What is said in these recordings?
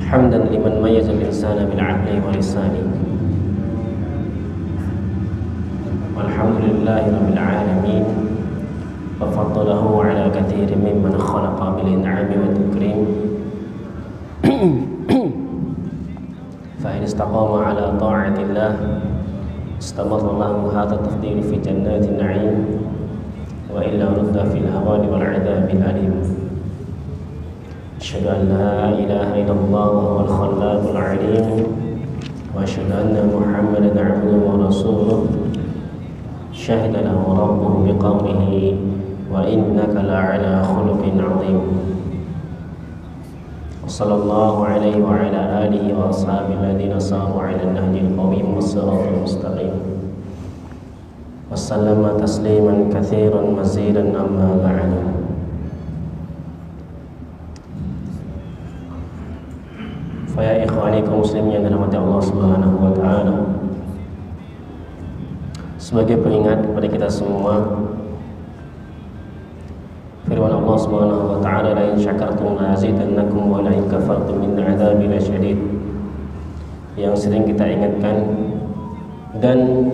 حمدا لمن ميز الإنسان بالعقل واللسان والحمد لله رب العالمين وفضله على كثير ممن خلق بالإنعام والتكريم فإن استقام على طاعة الله استمر له هذا التفضيل في جنات النعيم وإلا رد في الهوان والعذاب الأليم. أشهد أن لا إله إلا الله وهو الخلاق العليم وأشهد أن محمدا عبده ورسوله شهد له ربه بقوله وإنك لعلى خلق عظيم. وصلى الله عليه وعلى آله وأصحابه الذين ساروا على النهج القويم والصراط المستقيم وسلم تسليما كثيرا مزيدا. أما بعد، ya ikhwani kaum muslimin yang dirahmati Allah Subhanahu wa taala. Sebagai pengingat kepada kita semua, firman Allah Subhanahu wa taala, la in syakartum la azidannakum wa la in kafartum min adzabi lasyadid, yang sering kita ingatkan, dan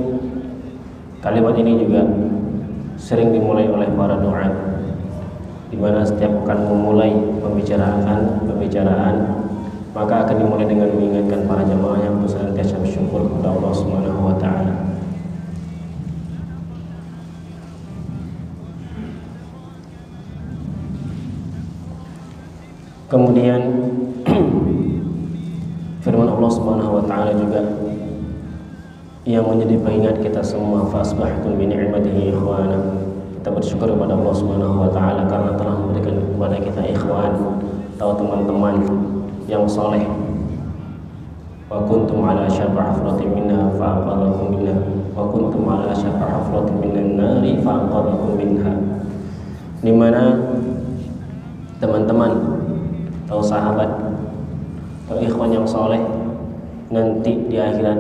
kalimat ini juga sering dimulai oleh para duat, di mana setiap akan memulai pembicaraan maka akan dimulai dengan mengingatkan para jamaah yang senantiasa bersyukur kepada Allah Subhanahu wa taala. Kemudian firman Allah Subhanahu wa taala juga yang menjadi pengingat kita semua, fa asbahtum bi ni'matihi ikhwana. Kita bersyukur kepada Allah Subhanahu wa taala karena telah memberikan kepada kita ikhwan atau teman-teman yang soleh. Wa kuntum ala syafa hafratin minha fa anqadhakum minha wa kuntum ala syafa hafratin minan nari fa anqadhakum minha. Di mana teman-teman atau sahabat atau ikhwan yang soleh nanti di akhirat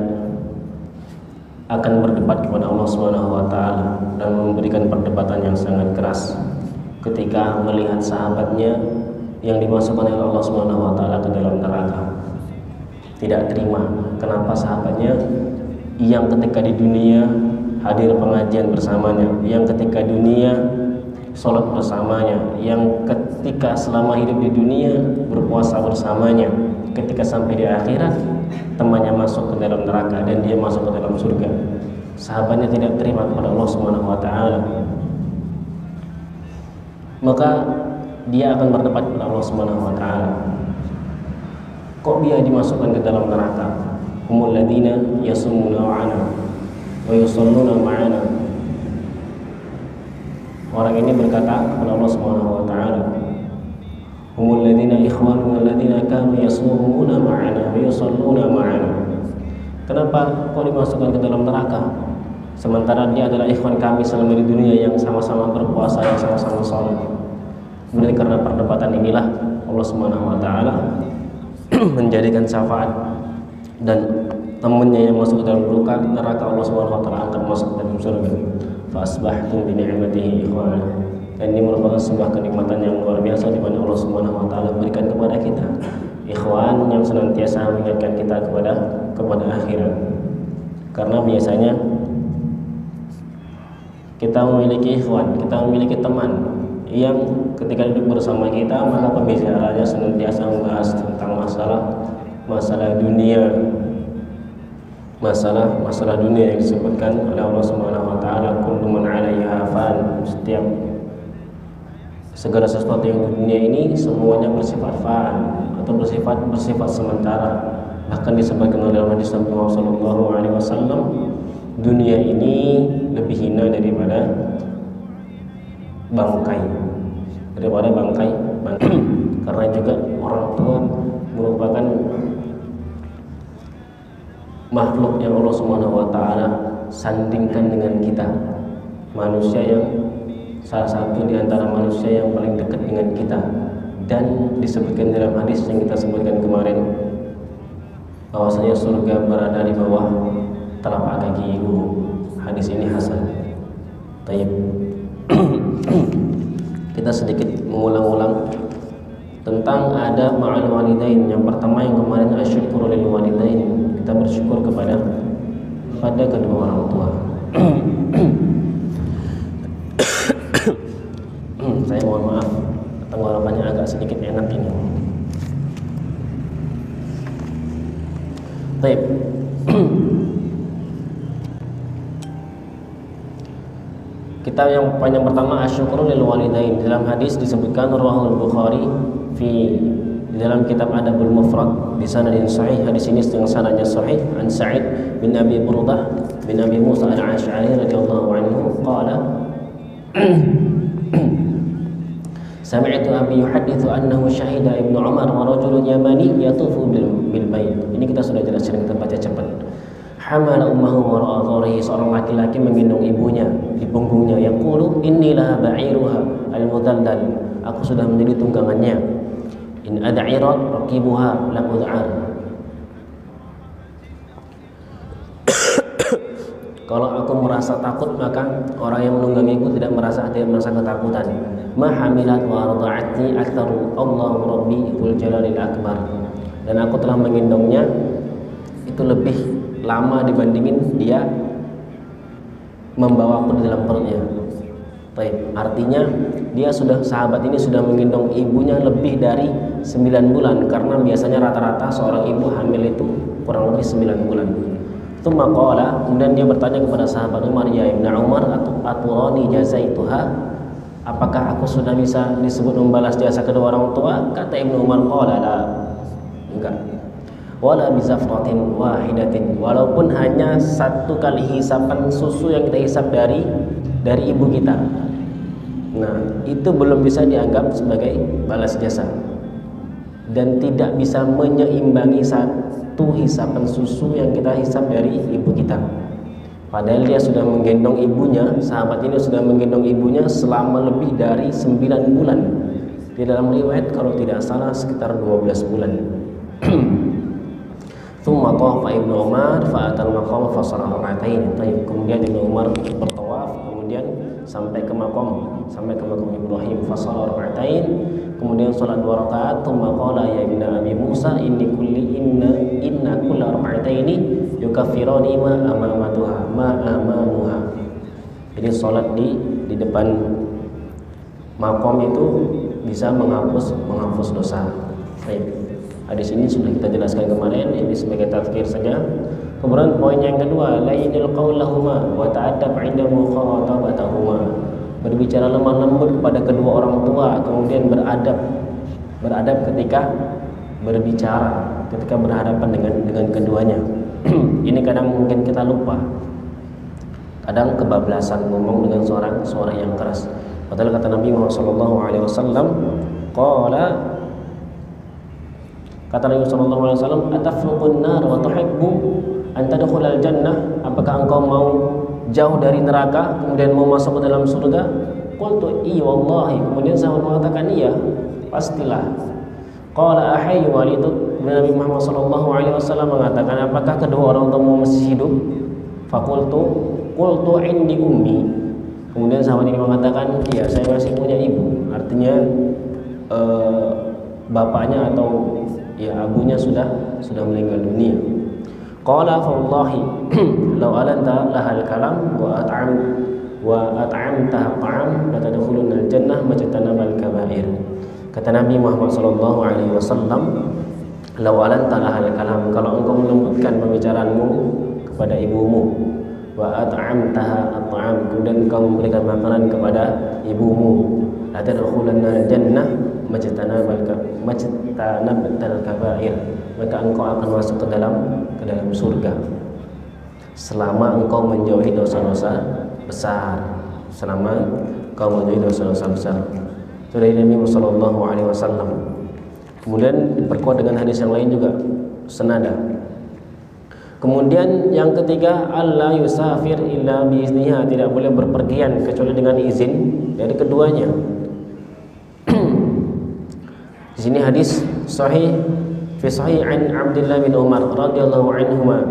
akan berdebat kepada Allah Subhanahu wa taala dan memberikan perdebatan yang sangat keras ketika melihat sahabatnya yang dimasukkan oleh Allah Subhanahu wa taala ke dalam neraka. Tidak terima kenapa sahabatnya yang ketika di dunia hadir pengajian bersamanya, yang ketika dunia sholat bersamanya, yang ketika selama hidup di dunia berpuasa bersamanya, ketika sampai di akhirat temannya masuk ke dalam neraka dan dia masuk ke dalam surga. Sahabatnya tidak terima kepada Allah Subhanahu wa taala. Maka dia akan berdebat kepada Allah Subhanahu wa taala. Kok dia dimasukkan ke dalam neraka? Humul ladzina yasumuna ma'ana wa yusalluna ma'ana. Orang ini berkata kepada Allah Subhanahu wa taala, humul ladzina ikhwanuna alladzina kanu yasumuna ma'ana wa yusalluna ma'ana. Kenapa kok dimasukkan ke dalam neraka? Sementara dia adalah ikhwan kami selama di dunia yang sama-sama berpuasa, yang sama-sama salat. Kemudian karena perdebatan inilah Allah Subhanahu wa taala menjadikan syafaat dan temannya yang masuk ke dalam neraka Allah Subhanahu wa taala angkat masuk ke dalam surga. Fa asbahtum bi ni'matihi ikhwana. Dan ini merupakan sebuah kenikmatan yang luar biasa di mana Allah Subhanahu wa taala berikan kepada kita ikhwan yang senantiasa mengingatkan kita kepada akhirat. Karena biasanya kita memiliki ikhwan, kita memiliki teman yang ketika duduk bersama kita maka pembicaraannya senantiasa membahas tentang masalah dunia, masalah dunia yang disebutkan oleh Allah Subhanahu wa taala, kullu man 'alaiha fan. Setiap segala sesuatu yang di dunia ini semuanya bersifat fan atau bersifat sementara. Bahkan disebutkan oleh hadis Nabi Muhammad sallallahu alaihi wasallam, dunia ini lebih hina daripada bangkai. Karena juga orang tua merupakan makhluk yang Allah Subhanahu wa taala sandingkan dengan kita. Manusia yang salah satu di antara manusia yang paling dekat dengan kita, dan disebutkan dalam hadis yang kita sebutkan kemarin bahwasanya surga berada di bawah telapak kaki ibu. Hadis ini hasan. Baik. Kita sedikit mengulang-ulang tentang ada ma'al walidain. Yang pertama yang kemarin asyukuru lil walidain, kita bersyukur kepada kedua orang tua. Saya mohon maaf, tenggorokannya agak sedikit enak ini. Baik. Kita yang pertama asyukuru lil walidain. Dalam hadis disebutkan rawahul Bukhari di dalam kitab Adabul Mufrad bi sanadin sahih. Hadis ini dengan sanadnya sahih an Sa'id bin Abi Burdah bin Abi Musa al-Asy'ari radhiyallahu anhu qala sami'tu abi yuhadditsu annahu syahida Ibnu Umar wa rajulun yamani yatufu bil bait. Ini kita sudah jelaskan, kita baca cepat. Hamala ummahu wara'a dhahrihi, seorang laki-laki menggendong ibunya di punggungnya. Yaqulu inni laha ba'iruha al-mudallal, aku sudah menjadi tunggangannya. In ad'irat raqibuha lam ud'ar. Kalau aku merasa takut, maka orang yang menunggangiku tidak merasa ketakutan. Ma hamilat wa arda'atni aktsaru Allahu rabbi dzul jalalil akbar. Dan aku telah menggendongnya itu lebih lama dibandingin dia membawaku di dalam perutnya. Baik, artinya sahabat ini sudah menggendong ibunya lebih dari 9 bulan, karena biasanya rata-rata seorang ibu hamil itu kurang lebih 9 bulan. Itu maqala, kemudian dia bertanya kepada sahabat Umar, ya Ibnu Umar, aturani jazaituha, apakah aku sudah bisa disebut membalas jasa kedua orang tua? Kata Ibnu Umar, qala la, enggak. Wala bizafratin wahidatin, walaupun hanya satu kali hisapan susu yang kita hisap dari ibu kita. Nah, itu belum bisa dianggap sebagai balas jasa dan tidak bisa menyeimbangi satu hisapan susu yang kita hisap dari ibu kita. Padahal dia sudah menggendong ibunya, sahabat ini sudah menggendong ibunya selama lebih dari 9 bulan. Di dalam riwayat kalau tidak salah sekitar 12 bulan. Thumma tawafa Ibnu Umar fa'atal maqam fa shalla rak'atain. Kemudian Ibnu Umar bertawaf, kemudian sampai ke makam Ibrahim fa shalla rak'atain, kemudian salat 2 rakaat. Thumma qala ya Ibnu Abi Musa inna kulla rak'ataini yukaffirani ma amamuha. Jadi salat di depan makam itu bisa menghapus dosa. Baik. Hadis ini sudah kita jelaskan kemarin, ini sebagai tazkir saja. Kemudian poin yang kedua, lainil qaul lahuma wa ta'addab 'inda mukhatabatahuma. Berbicara lemah lembut kepada kedua orang tua, kemudian beradab ketika berbicara, ketika berhadapan dengan keduanya. Ini kadang mungkin kita lupa. Kadang kebablasan ngomong dengan suara yang keras. Padahal kata Nabi Muhammad SAW, kata Nabi SAW, atafruqun nar wa tuhibbu an tadkhulal jannah, apakah engkau mau jauh dari neraka kemudian mau masuk ke dalam surga? Qultu iya wallahi, kemudian saya mengatakan iya, pastilah. Qala ahayyu waliduk, Nabi Muhammad SAW mengatakan, apakah kedua orang tuamu masih hidup? Qultu indi ummi, kemudian sahabat ini mengatakan, iya saya masih punya ibu, artinya bapaknya atau ya abunya sudah meninggal dunia. Qala fa wallahi law alanta lahal kalam wa at'amta ta'am la tadkhuluna al-jannah majtanabal kaba'ir. Kata Nabi Muhammad sallallahu alaihi wasallam, law alanta lahal kalam, kalau engkau melembutkan pembicaraanmu kepada ibumu, wa at'amtaha at'am, kemudian engkau memberikan makanan kepada ibumu, la tadkhuluna al-jannah majtanabal kaba'ir, maka engkau akan masuk ke dalam surga selama engkau menjauhi dosa-dosa besar. Selama engkau menjauhi dosa-dosa besar. Itu dari Nabi sallallahu alaihi wasallam. Kemudian diperkuat dengan hadis yang lain juga senada. Kemudian yang ketiga, alla yusafir illa biizniha, tidak boleh berpergian kecuali dengan izin dari keduanya. Di sini hadis sahih fi sahih an Abdullah bin Umar radhiyallahu anhuma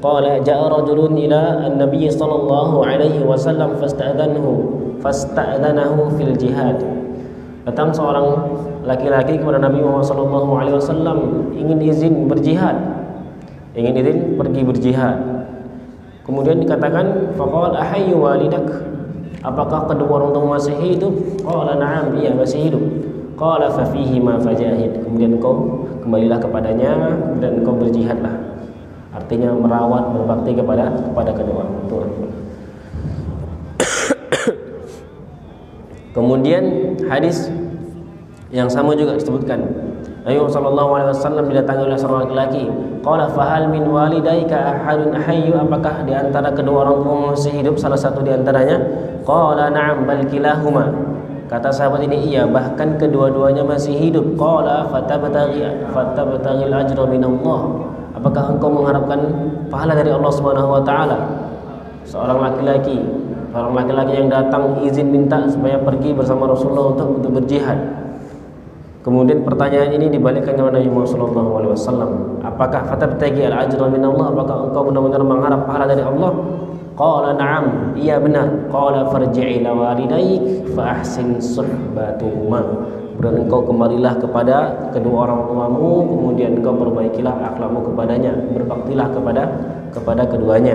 qala jaa rajulun ila an-nabiy sallallahu alaihi wasallam fasta'adhanahu fil jihad. Datang seorang laki-laki kepada Nabi Muhammad sallallahu alaihi wasallam ingin izin berjihad, ingin izin pergi berjihad. Kemudian dikatakan faqala ahayyu walidak, apakah kedua orang tua masih hidup? Qala na'am, iya masih hidup. Qala fa fihi ma fajahid, kemudian kau kembalilah kepadanya dan kau berjihadlah. Artinya merawat, berbakti kepada kedua orang tua. Kemudian hadis yang sama juga disebutkan, Nabi sallallahu alaihi wasallam didatangi oleh seorang laki-laki. Qala fa hal min walidaika ahadun hayyu, apakah di antara kedua orang tua masih hidup salah satu di antaranya? Qala na'am bal kilahuma. Kata sahabat ini, iya, bahkan kedua-duanya masih hidup. Qala fatabtaghil ajra min Allah, apakah engkau mengharapkan pahala dari Allah Subhanahu wa taala? Seorang laki-laki yang datang izin minta supaya pergi bersama Rasulullah untuk berjihad. Kemudian pertanyaan ini dibalikkan kepada Nabi Muhammad sallallahu alaihi wasallam, apakah fatabtaghil ajra min Allah, apakah engkau benar-benar mengharap pahala dari Allah? Qala na'am, iya benar. Qala farji' ila walidayk fa ahsin suhbatuhuma, kemudian engkau kembalilah kepada kedua orang tuamu, kemudian engkau perbaikilah akhlakmu kepadanya, berbaktilah kepada keduanya.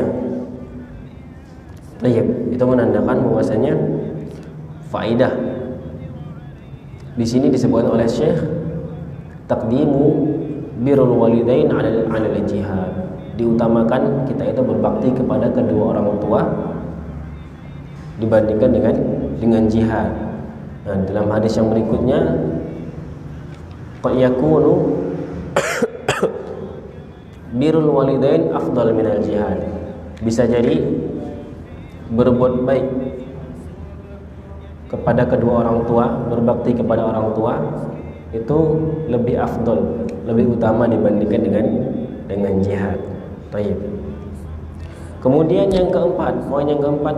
Baik, itu menandakan bahwasanya faidah di sini disebutkan oleh Syekh taqdimu birrul walidain 'ala al-jihad, diutamakan kita itu berbakti kepada kedua orang tua dibandingkan dengan jihad. Nah, dalam hadis yang berikutnya, qad yakunu birrul walidain afdal minal jihad, bisa jadi berbuat baik kepada kedua orang tua, berbakti kepada orang tua itu lebih afdal, lebih utama dibandingkan dengan jihad. Baik. Kemudian yang keempat, poin yang keempat,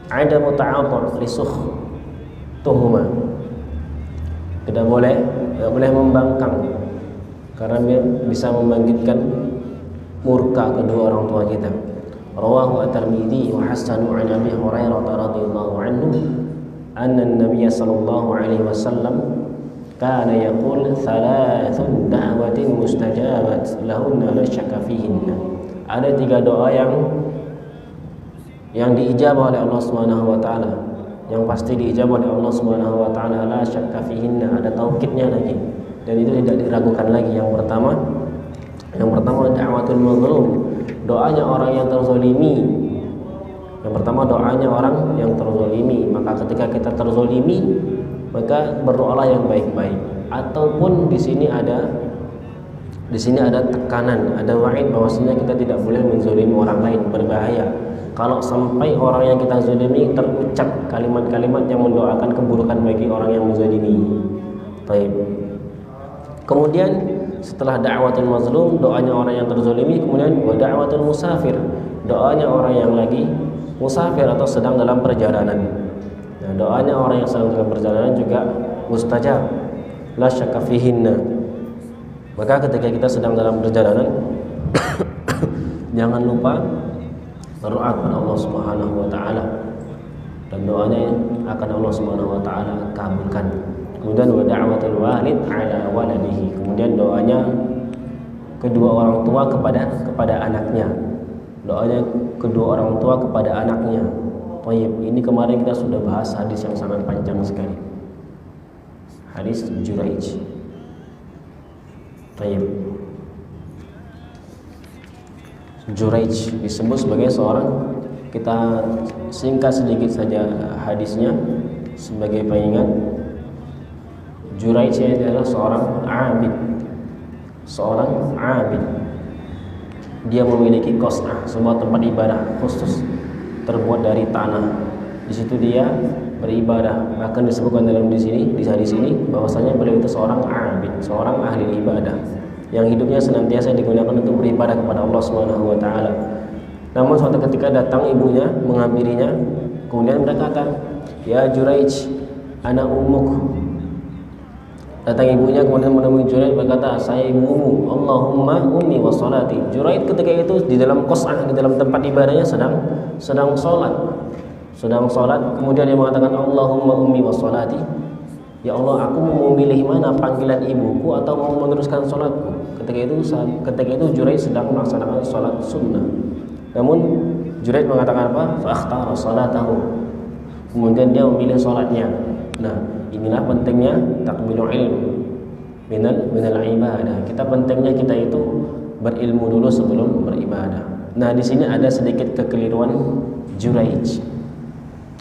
ada muta'athur lisukh tuhuma. Tidak boleh membangkang, karena bisa membangkitkan murka kedua orang tua kita. Rawahu at-Tirmidzi wa hasanu 'an Abi Hurairah radhiyallahu anhu anna an-nabiy sallallahu alaihi wasallam kana yaqul thalathun da'watin mustajabat lahunna la syakka fihinna. Ada 3 doa yang diijabah oleh Allah Subhanahu wa taala, yang pasti diijabah oleh Allah Subhanahu wa taala, la syakka fihinna, ada taukidnya lagi dan itu tidak diragukan lagi. Yang pertama da'watul mazlum, doanya orang yang terzolimi. Yang pertama doanya orang yang terzolimi. Maka ketika kita terzolimi, maka berdoalah yang baik-baik. Ataupun di sini ada tekanan, ada wa'id bahwasanya kita tidak boleh menzolimi orang lain, berbahaya kalau sampai orang yang kita zolimi terucap kalimat-kalimat yang mendoakan keburukan bagi orang yang menzolimi. Baik. Kemudian setelah da'watul mazlum, doanya orang yang terzolimi, kemudian wa da'watul musafir, doanya orang yang lagi musafir atau sedang dalam perjalanan. Nah, doanya orang yang sedang dalam perjalanan juga mustajab, la syakka fihinna. Maka ketika kita sedang dalam perjalanan jangan lupa berdoa kepada Allah Subhanahu wa taala dan doanya akan Allah Subhanahu wa taala kabulkan. Kemudian wa da'watul walid 'ala waladihi, kemudian doanya kedua orang tua kepada anaknya. Doanya kedua orang tua kepada anaknya. Baik, ini kemarin kita sudah bahas hadis yang sangat panjang sekali. Hadis Juraij. Baik. Juraij disebut sebagai seorang, kita singkat sedikit saja hadisnya sebagai pengingat. Juraij adalah seorang abid. Dia memiliki qas'ah, sebuah tempat ibadah khusus terbuat dari tanah. Di situ dia beribadah. Bahkan disebutkan di hadis ini bahwasanya beliau itu seorang abid, seorang ahli ibadah. yang hidupnya senantiasa digunakan untuk beribadah kepada Allah Subhanahu wa taala. Namun suatu ketika datang ibunya menghampirinya, kemudian berkata, "Ya Juraij, ana ummuk." Datang ibunya kemudian menemui Juraij berkata, "Saya ibumu." "Allahumma ummi wa salati." Juraij ketika itu di dalam qas'ah, di dalam tempat ibadahnya sedang salat. Kemudian dia mengatakan, "Allahumma ummi wa salati." Ya Allah, aku mau memilih mana, panggilan ibuku atau mau meneruskan salatku. Ketika itu Juraij sedang melaksanakan salat sunnah. Namun Juraij mengatakan apa? Fa akhtara salatahu. Kemudian dia memilih salatnya. Nah, inilah pentingnya takmilul ilm minal ibadah. Pentingnya kita itu berilmu dulu sebelum beribadah. Nah, di sini ada sedikit kekeliruan Juraij.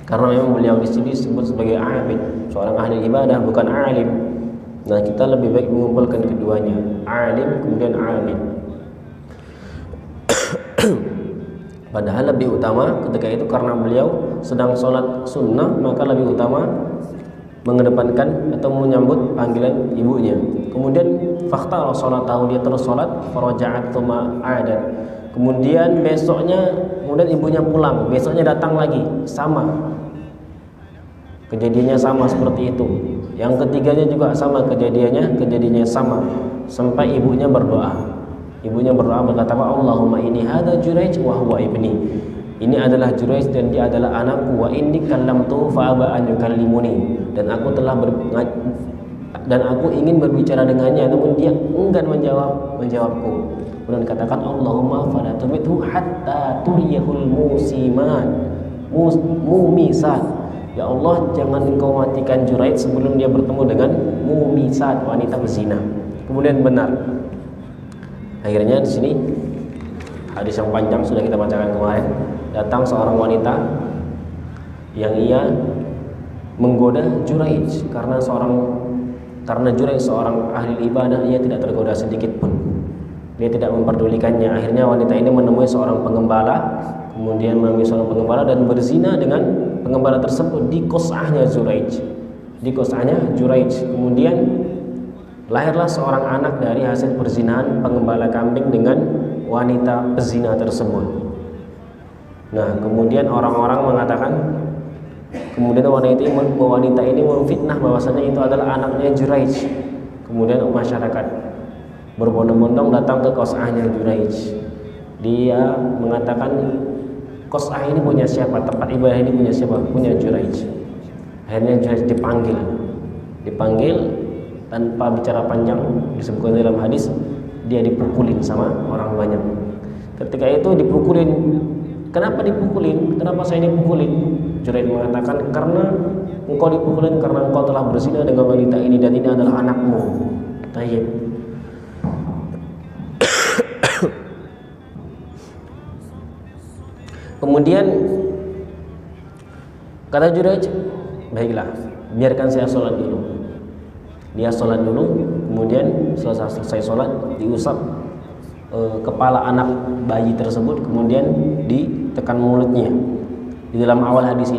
Karena memang beliau di sini disebut sebagai abid, seorang ahli ibadah, bukan alim. Nah, kita lebih baik mengumpulkan keduanya, alim kemudian abid. Padahal lebih utama ketika itu karena beliau sedang sholat sunnah, maka lebih utama mengedepankan atau menyambut panggilan ibunya. Kemudian fakta sholat tahu, dia terus sholat, faraja'at tsumma adat. Kemudian kemudian ibunya pulang, besoknya datang lagi, sama kejadiannya, sama seperti itu. Yang ketiganya juga sama kejadiannya sama, sampai ibunya berdoa berkata, "Allahumma inni hadza Juraij wa huwa ibni." Ini adalah Juraij dan dia adalah anakku. "Wa inni kallamtu fa aba an yukallimuni." Dan aku ingin berbicara dengannya, namun dia enggan menjawabku. Kemudian katakan, "Allahumma fala tumithu hatta turiyahul mumisat." Ya Allah, jangan engkau matikan Juraij sebelum dia bertemu dengan mumisat, wanita berzina. Kemudian benar. Akhirnya di sini hadis yang panjang sudah kita bacakan kemarin. Datang seorang wanita yang ia menggoda Juraij karena Juraij seorang ahli ibadah, ia tidak tergoda sedikit pun. Dia tidak memperdulikannya. Akhirnya wanita ini menemui seorang pengembala, dan berzina dengan pengembala tersebut di qas'ahnya Juraij. Kemudian lahirlah seorang anak dari hasil perzinahan pengembala kambing dengan wanita pezina tersebut. Nah, kemudian orang-orang mengatakan, kemudian wanita ini memfitnah bahwasanya itu adalah anaknya Juraij. Kemudian masyarakat berbondong-bondong datang ke qas'ahnya Juraij. Dia mengatakan, qas'ah ini punya siapa? Tempat ibadah ini punya siapa? Punya Juraij. Akhirnya Juraij dipanggil tanpa bicara panjang, disebutkan dalam hadis dia dipukulin sama orang banyak. Ketika itu dipukulin. Kenapa dipukulin? Kenapa saya dipukulin? Juraij mengatakan, karena engkau dipukulin karena engkau telah berzina dengan wanita ini dan ini adalah anakmu. Tayyib. Kemudian kata Juraij, baiklah, biarkan saya sholat dulu. Dia sholat dulu, kemudian selesai sholat diusap kepala anak bayi tersebut, kemudian ditekan mulutnya. Di dalam hadis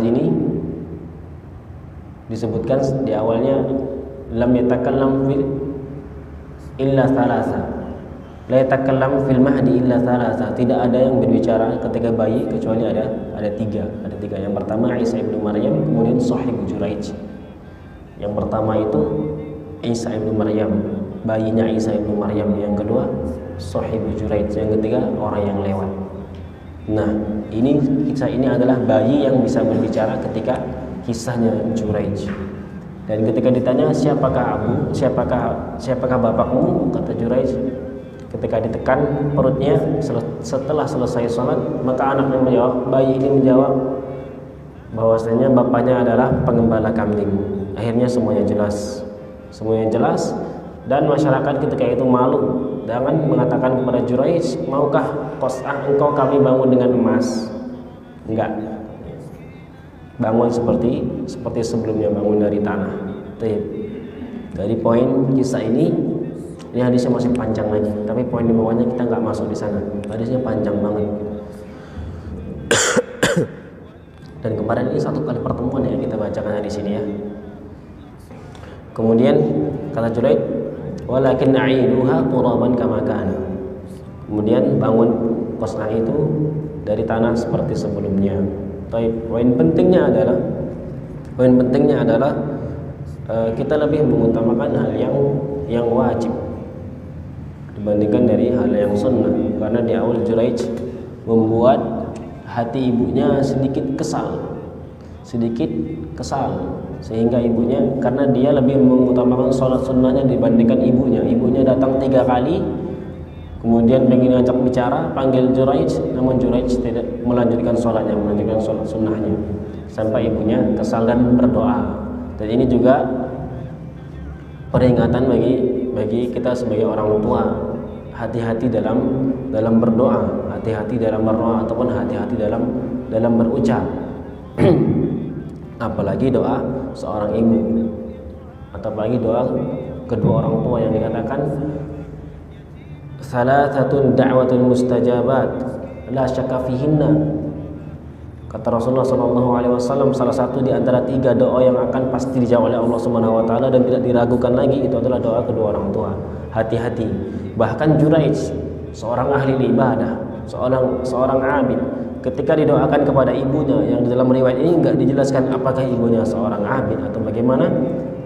ini disebutkan di awalnya, lam yatakallam illa thalatha, la yatakallam fil mahdi illa thalatha. Tidak ada yang berbicara ketika bayi kecuali ada tiga. Yang pertama Isa ibnu Maryam, kemudian sahibu Juraij. Yang pertama itu Isa ibnu Maryam, bayinya Isa ibnu Maryam. Yang kedua sahibu Juraij. Yang ketiga orang yang lewat. Nah, kisah ini adalah bayi yang bisa berbicara ketika kisahnya Juraij. Dan ketika ditanya, siapakah bapakmu? Kata Juraij, ketika ditekan perutnya setelah selesai sholat, maka bayi ini menjawab bahwasanya bapaknya adalah pengembala kambing. Akhirnya semuanya jelas dan masyarakat ketika itu malu. Jangan mengatakan kepada Juraij, maukah qas'ah engkau kami bangun dengan emas? Enggak. Bangun seperti sebelumnya, bangun dari tanah. Dari poin kisah ini hadisnya masih panjang lagi, tapi poin di bawahnya kita nggak masuk di sana. Hadisnya panjang banget. Dan kemarin ini satu kali pertemuan yang kita bacakan di sini ya. Kemudian kata Juraij, walakin a'iduha turaban kama kana. Kemudian bangun kosnya itu dari tanah seperti sebelumnya. Poin pentingnya adalah kita lebih mengutamakan hal yang wajib dibandingkan dari hal yang sunnah, karena di awal Juraij membuat hati ibunya sedikit kesal sehingga ibunya, karena dia lebih mengutamakan sholat sunnahnya dibandingkan ibunya datang 3 kali, kemudian ingin ngajak bicara, panggil Juraij, namun Juraij tidak melanjutkan sholat sunnahnya sampai ibunya kesal dan berdoa. Dan ini juga peringatan bagi kita sebagai orang tua, hati-hati dalam berdoa, ataupun hati-hati dalam berucap. Apalagi doa seorang ibu, atau apalagi doa kedua orang tua yang dikatakan salathatun da'watun mustajabat la syakka fihinna. Kata Rasulullah SAW, salah satu di antara 3 doa yang akan pasti dijawab oleh Allah Subhanahu wa taala dan tidak diragukan lagi, itu adalah doa kedua orang tua. Hati-hati. Bahkan Juraij, seorang ahli ibadah, seorang abid, ketika didoakan kepada ibunya, yang dalam riwayat ini enggak dijelaskan apakah ibunya seorang abid atau bagaimana,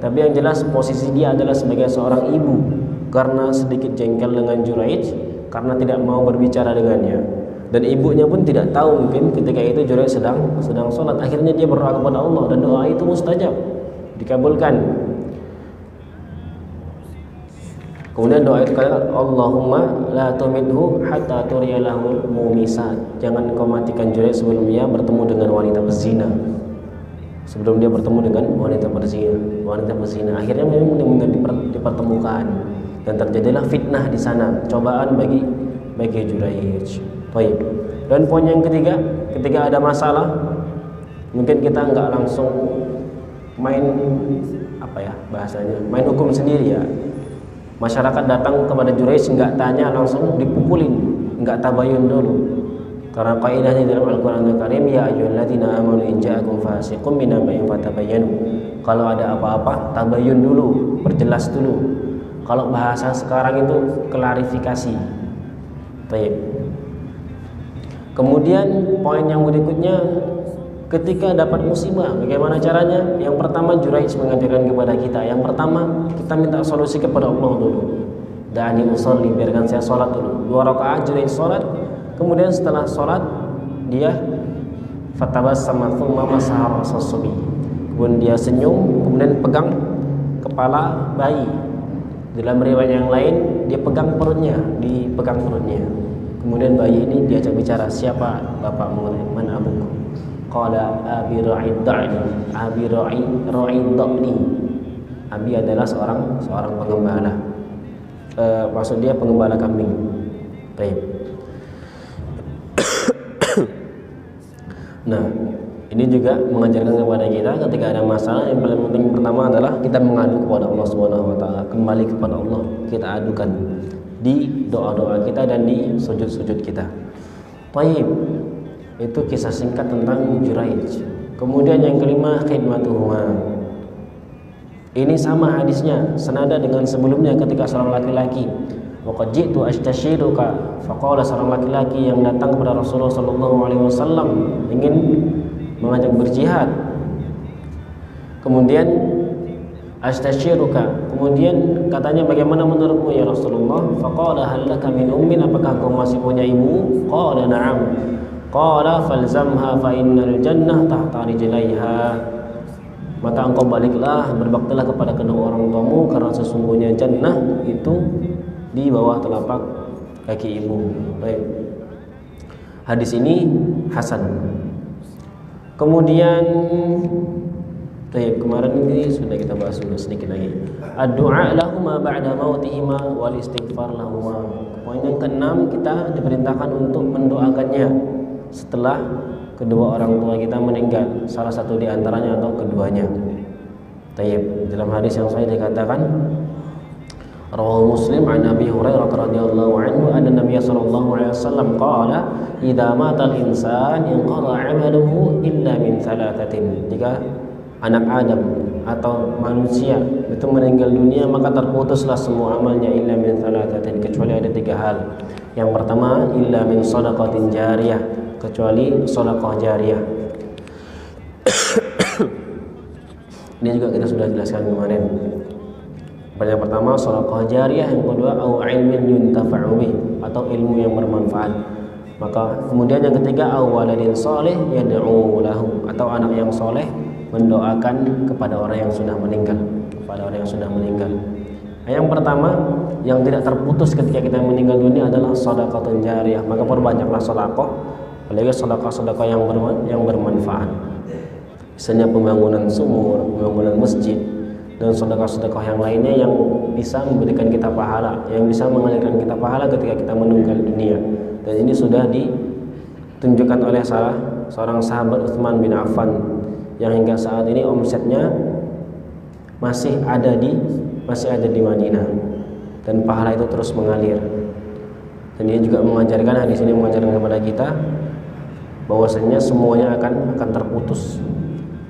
tapi yang jelas posisi dia adalah sebagai seorang ibu, karena sedikit jengkel dengan Juraij karena tidak mau berbicara dengannya. Dan ibunya pun tidak tahu mungkin ketika itu Juraij sedang sholat. Akhirnya dia berdoa kepada Allah dan doa itu mustajab, dikabulkan. Kemudian doa itu kata Allahumma la tumidhu hatta turiyalahul mumisat. Jangan kau matikan Juraij sebelum dia bertemu dengan wanita berzina. Akhirnya memang dipertemukan dan terjadilah fitnah di sana, cobaan bagi Juraij. Baik. Dan poin yang ketiga, ketika ada masalah, mungkin kita enggak langsung main main hukum sendiri ya. Masyarakat datang kepada Juraij enggak tanya, langsung dipukulin, enggak tabayun dulu. Karena kaidahnya dalam Al-Qur'anul Karim, ya ayyuhalladzina amanu in ja'akum fasiqun binaba'in fatabayyanu. Kalau ada apa-apa, tabayun dulu, perjelas dulu. Kalau bahasa sekarang itu klarifikasi. Baik. Kemudian poin yang berikutnya, ketika dapat musibah, bagaimana caranya? Yang pertama Juraij mengajarkan kepada kita. Yang pertama, kita minta solusi kepada Allah dulu. Da'ani usolli, biarkan saya sholat dulu. 2 rakaat Juraij sholat. Kemudian setelah sholat, dia fatabassama tsumma masaha ra'sa as-sabi. Kemudian dia senyum, kemudian pegang kepala bayi. Dalam riwayat yang lain, dia pegang perutnya. Kemudian bayi ini diajak bicara, siapa bapakmu? Man abuk? Qala abi ra'idni. Abi adalah seorang pengembala. Maksud dia pengembala kambing. Baik. Nah, ini juga mengajarkan kepada kita ketika ada masalah, yang paling penting pertama adalah kita mengadu kepada Allah Subhanahu wa taala, kembali kepada Allah, kita adukan di doa-doa kita dan di sujud-sujud kita. Baik. Itu kisah singkat tentang Juraij. Kemudian yang kelima, khidmatuhuma. Ini sama hadisnya, senada dengan sebelumnya ketika seorang laki-laki, waqad ji'tu astashiruka, faqala, seorang laki-laki yang datang kepada Rasulullah sallallahu alaihi wasallam ingin mengajak berjihad. Kemudian astashiruka, kemudian katanya, bagaimana menurutmu ya Rasulullah? Faqala hal laka min ummin, apakah kau masih punya ibu? Qala na'am. Qala falzamha fa innal jannah tahta rijlaiha. Maka engkau baliklah, berbaktilah kepada kedua orang tuamu, karena sesungguhnya jannah itu di bawah telapak kaki ibu. Baik. Hadis ini hasan. Kemudian kemarin ini sudah kita bahas dulu sedikit lagi. Ad-du'a lahuma ba'da mautihima wal istighfar lahuma. Poin yang keenam, kita diperintahkan untuk mendoakannya setelah kedua orang tua kita meninggal, salah satu di antaranya atau keduanya. Tayyib. Dalam hadis yang sahih dikatakan, rawahu Muslim an Abi Hurairah radhiyallahu anhu anna Nabiy sallallahu alaihi wasallam qala idza mata al-insan inqada 'amaluhu illa min thalathatin. Jika anak Adam atau manusia itu meninggal dunia, maka terputuslah semua amalnya illa min thalathatin, kecuali ada 3 hal. Yang pertama, illa min shadaqatin jariyah, kecuali sedekah jariyah. Ini juga kita sudah jelaskan kemarin. Yang pertama sedekah jariyah, yang kedua au ilmin yuntafa'u bih, atau ilmu yang bermanfaat. Maka kemudian yang ketiga awaladin soleh yad'u lahu, atau anak yang soleh mendoakan kepada orang yang sudah meninggal, Yang pertama yang tidak terputus ketika kita meninggal dunia adalah sedekah jariyah. Maka perbanyaklah sedekah, apalagi sedekah yang bermanfaat. Misalnya pembangunan sumur, pembangunan masjid, dan sedekah yang lainnya yang bisa memberikan kita pahala, yang bisa mengalirkan kita pahala ketika kita meninggal dunia. Dan ini sudah ditunjukkan oleh seorang sahabat Utsman bin Affan yang hingga saat ini omsetnya masih ada di Madinah, dan pahala itu terus mengalir. Dan dia juga mengajarkan, hadis ini mengajarkan kepada kita bahwasanya semuanya akan terputus.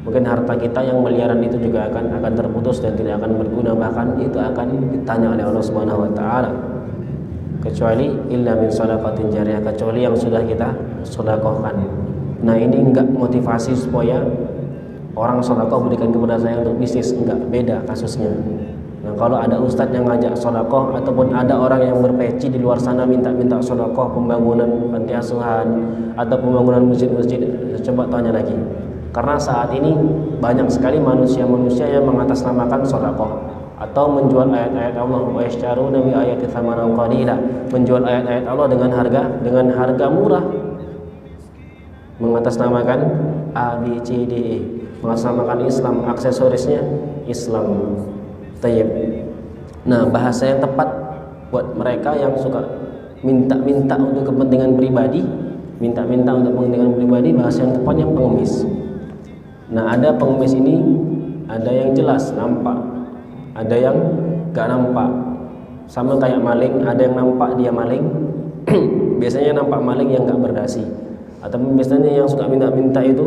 Mungkin harta kita yang miliaran itu juga akan terputus dan tidak akan berguna, bahkan itu akan ditanya oleh Allah Subhanahu wa taala. Kecuali illa min shadaqatin jariyah, kecuali yang sudah kita sedekahkan. Nah, ini enggak motivasi supaya orang sedekah berikan kepada saya untuk bisnis, enggak, beda kasusnya. Nah, kalau ada ustadz yang ngajak sedekah, ataupun ada orang yang berpeci di luar sana minta sedekah pembangunan panti asuhan atau pembangunan masjid-masjid, coba tanya lagi. Karena saat ini banyak sekali manusia-manusia yang mengatasnamakan sedekah atau menjual ayat-ayat Allah, wa yashtaruna bi ayati tsamanan qalila, menjual ayat-ayat Allah dengan harga murah, mengatasnamakan A B C D E, mengatasnamakan Islam, aksesorisnya Islam. Tayyib. Nah, bahasa yang tepat buat mereka yang suka minta untuk kepentingan pribadi, bahasa yang tepatnya pengemis. Nah, ada pengemis ini, ada yang jelas nampak, ada yang gak nampak. Sama kayak maling, ada yang nampak dia maling. Biasanya nampak maling yang gak berdasi. Atau biasanya yang suka minta-minta itu,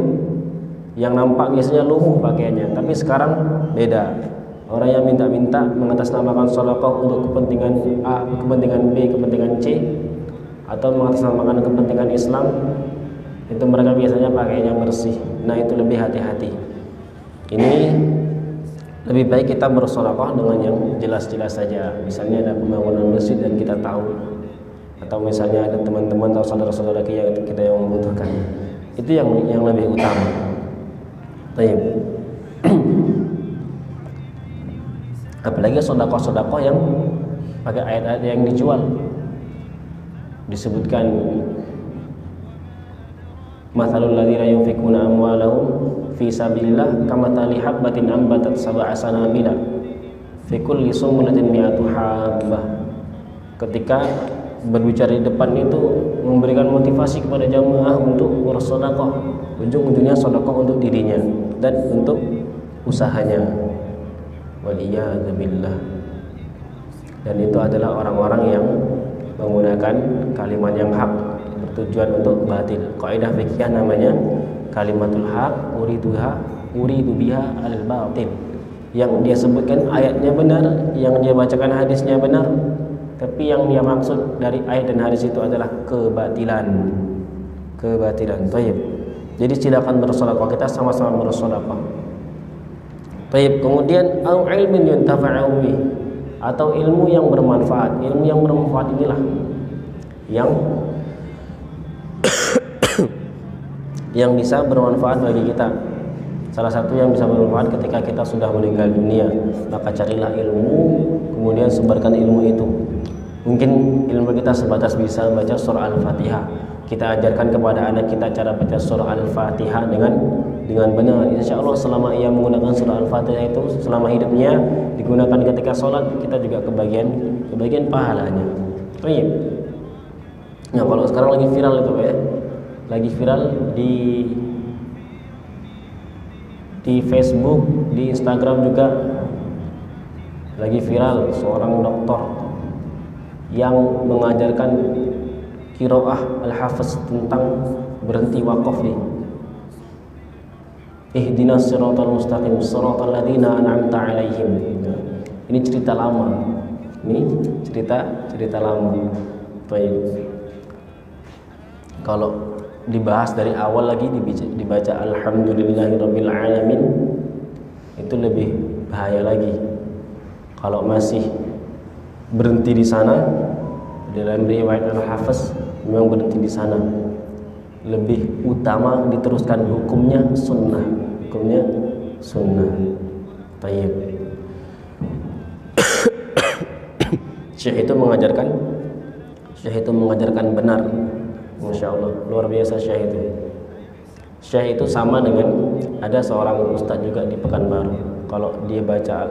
yang nampak biasanya luhu pakaiannya. Tapi sekarang beda. Orang yang minta-minta mengatasnamakan sedekah untuk kepentingan A, kepentingan B, kepentingan C, atau mengatasnamakan kepentingan Islam, itu mereka biasanya pakainya bersih. Nah, itu lebih hati-hati. Ini lebih baik kita bersedekah dengan yang jelas-jelas saja. Misalnya ada pembangunan masjid dan kita tahu, atau misalnya ada teman-teman atau saudara-saudara kita yang membutuhkan. Itu yang lebih utama. Baik. Apalagi sedekah yang pakai ayat-ayat yang dijual. Disebutkan mathalul ladzina yunfikuna amwalahum fi sabilillah kamathali habbatin ambatat sab'a sanabila fi kulli sumulatin mi'atu habbah. Ketika berbicara di depan itu memberikan motivasi kepada jamaah untuk bersedekah, ujung-ujungnya sedekah untuk dirinya dan untuk usahanya. Waliyadzubillah. Dan itu adalah orang-orang yang menggunakan kalimat yang hak bertujuan untuk batil. Kaidah fikih namanya kalimatul haq uridu biha al batil. Yang dia sebutkan ayatnya benar, yang dia bacakan hadisnya benar, tapi yang dia maksud dari ayat dan hadis itu adalah kebatilan. Baik. Jadi silakan bersedekah, kita sama-sama bersedekah. Baik, kemudian au ilmin yuntafa'u bih, atau ilmu yang bermanfaat. Ilmu yang bermanfaat inilah yang bisa bermanfaat bagi kita. Salah satu yang bisa bermanfaat ketika kita sudah meninggal dunia, maka carilah ilmu, kemudian sebarkan ilmu itu. Mungkin ilmu kita sebatas bisa baca surah Al-Fatihah. Kita ajarkan kepada anak kita cara baca surah Al-Fatihah dengan benar. Insya Allah selama ia menggunakan surah Al-Fatihah itu selama hidupnya, digunakan ketika sholat, kita juga kebagian pahalanya. Baik. Nah, kalau sekarang lagi viral itu ya, lagi viral di Facebook, di Instagram juga lagi viral seorang dokter yang mengajarkan qiraah al-hafiz tentang berhenti wakaf nih. Ihdinas siratal mustaqim siratal ladzina an'amta 'alaihim. Ini cerita lama. Ini cerita lama. Baik. Kalau dibahas dari awal lagi dibaca alhamdulillahirabbil alamin, itu lebih bahaya lagi. Kalau masih berhenti di sana, dalam riwayat Al-Hafiz memang berhenti di sana, lebih utama diteruskan hukumnya sunnah. Baik. Syekh itu mengajarkan benar. Masya Allah, luar biasa Syekh itu. Syekh itu sama dengan ada seorang ustadz juga di Pekanbaru. Kalau dia baca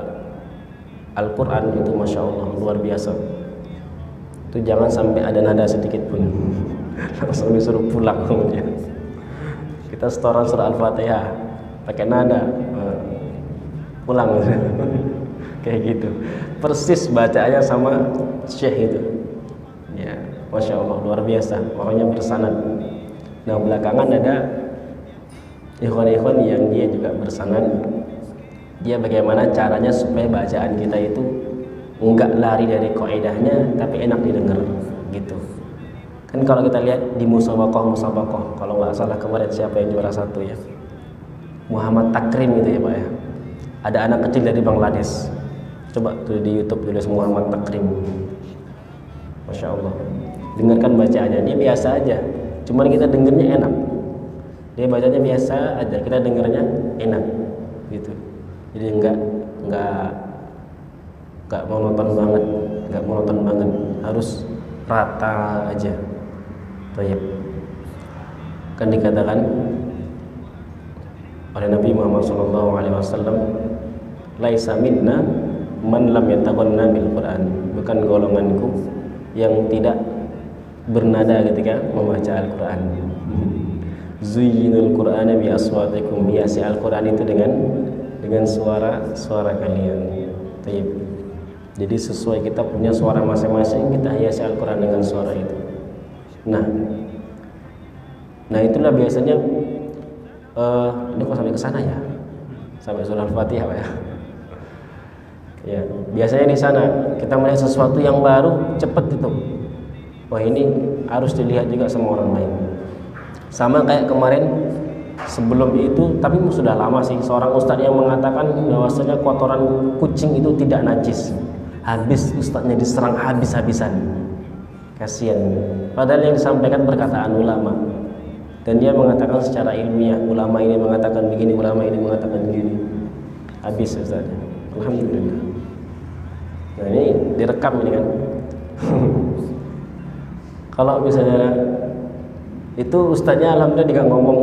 Al-Quran itu Masya Allah, luar biasa. Itu jangan sampai ada nada sedikit pun, langsung disuruh pulang kemudian. Kita setoran surah Al-Fatihah pakai nada, pulang. Kayak gitu. Persis bacaannya sama Syekh itu. Ya, Masya Allah, luar biasa. Orangnya bersanad. Nah, belakangan ada ikhwan-ikhwan yang dia juga bersanad. Dia bagaimana caranya supaya bacaan kita itu enggak lari dari kaidahnya tapi enak didengar gitu. Kan kalau kita lihat di musabaqah, kalau nggak salah kemarin siapa yang juara 1 ya? Muhammad Takrim gitu ya Pak ya. Ada anak kecil dari Bangladesh. Coba tuh di YouTube tulis Muhammad Takrim. Masya Allah. Dengarkan bacaannya, dia biasa aja. Cuman kita dengernya enak. Dia bacanya biasa aja, kita dengernya enak gitu. Jadi enggak monoton banget, harus rata aja. Baik. Kan dikatakan oleh Nabi Muhammad SAW, laisa minna man lam yataghanna bil Quran, bukan golonganku yang tidak bernada ketika membaca Al-Quran. Zuyyinul Qur'ana bi aswatikum, hiasi Al-Quran itu dengan suara kalian. Baik. Jadi sesuai kita punya suara masing-masing, kita hiasi Al-Quran dengan suara itu. Nah itulah biasanya ini kok sampai ke sana ya, sampai surah Al-Fatihah ya. Ya, biasanya di sana kita melihat sesuatu yang baru, cepat itu. Wah, ini harus dilihat juga sama orang lain. Sama kayak kemarin sebelum itu, tapi sudah lama sih, seorang ustadz yang mengatakan bahwasanya kotoran kucing itu tidak najis. Habis ustadznya diserang habis-habisan. Kasihan. Padahal yang disampaikan perkataan ulama. Dan dia mengatakan secara ilmiah, ulama ini mengatakan begini, ulama ini mengatakan begini. Habis ustadznya. Alhamdulillah. Nah ini direkam ini kan. Kalau misalnya itu ustadznya alhamdulillah juga ngomong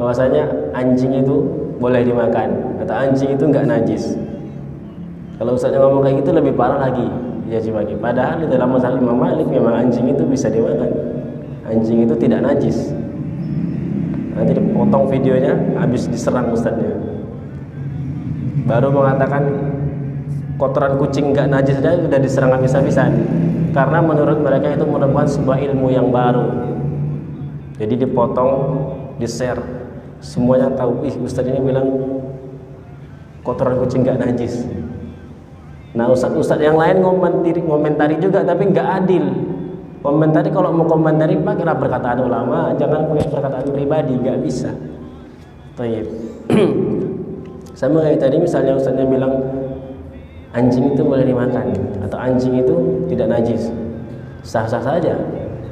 bahwasanya anjing itu boleh dimakan atau anjing itu enggak najis. Kalau ustadznya ngomong kayak gitu lebih parah lagi ya bagi. Padahal di dalam mazhab Imam Malik memang anjing itu bisa dimakan. Anjing itu tidak najis. Nanti dipotong videonya habis diserang ustadznya. Baru mengatakan kotoran kucing enggak najis saja sudah diserang habis-habisan. Karena menurut mereka itu merupakan sebuah ilmu yang baru. Jadi dipotong, di-share, semuanya tahu. Ustadz ini bilang kotoran kucing enggak najis. Nah ustadz yang lain ngomentari juga, tapi enggak adil. Komentari kalau mau komentari pakailah perkataan ulama, jangan pakai perkataan pribadi, enggak bisa. Baik. Sama kayak tadi misalnya ustadznya bilang anjing itu boleh dimakan atau anjing itu tidak najis, sah-sah saja.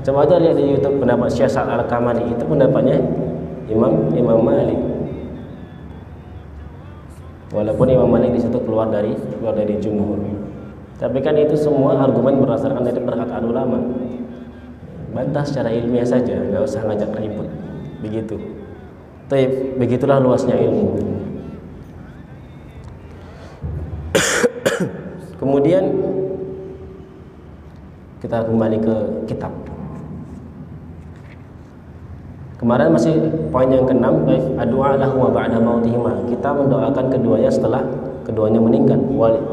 Coba aja lihat di YouTube pendapat Syekh Sa'ad Al-Kamali, itu pendapatnya Imam Malik. Walaupun Imam Malik di situ keluar dari jumhur. Tapi kan itu semua argumen berdasarkan dari perkataan ulama. Bantah secara ilmiah saja, nggak usah ngajak ribut. Begitu. Tapi begitulah luasnya ilmu. Kemudian kita kembali ke kitab. Kemarin masih poin yang ke-6, baik addu'a lahu wa ba'da mautihima. Kita mendoakan keduanya setelah keduanya meninggal.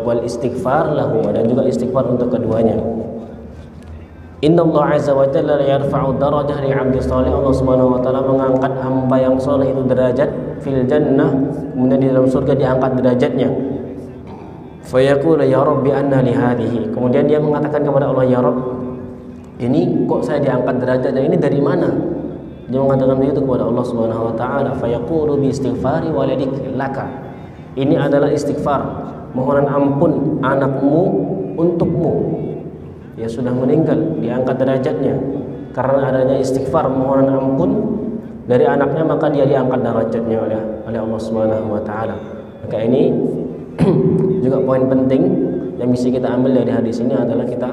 Wal istighfar lahu, dan juga istighfar untuk keduanya. Innallaha 'azza wa jalla yarfa'u darajah li 'abdi shalih. Allah Subhanahu wa taala mengangkat hamba yang saleh itu derajat fil jannah, kemudian di dalam surga diangkat derajatnya. Fayaqulu ya Rabbi anna li hadhihi, kemudian dia mengatakan kepada Allah, ya Rabb, ini kok saya diangkat derajatnya, ini dari mana? Dia mengatakan begitu kepada Allah Subhanahu wa taala. Fayaqulu bi istighfari waladik laka, ini adalah istighfar, mohonan ampun anakmu untukmu, ya sudah meninggal, diangkat derajatnya karena adanya istighfar, mohonan ampun dari anaknya, maka dia diangkat derajatnya oleh Allah Subhanahu wa taala. Maka ini juga poin penting yang bisa kita ambil dari hadis ini adalah kita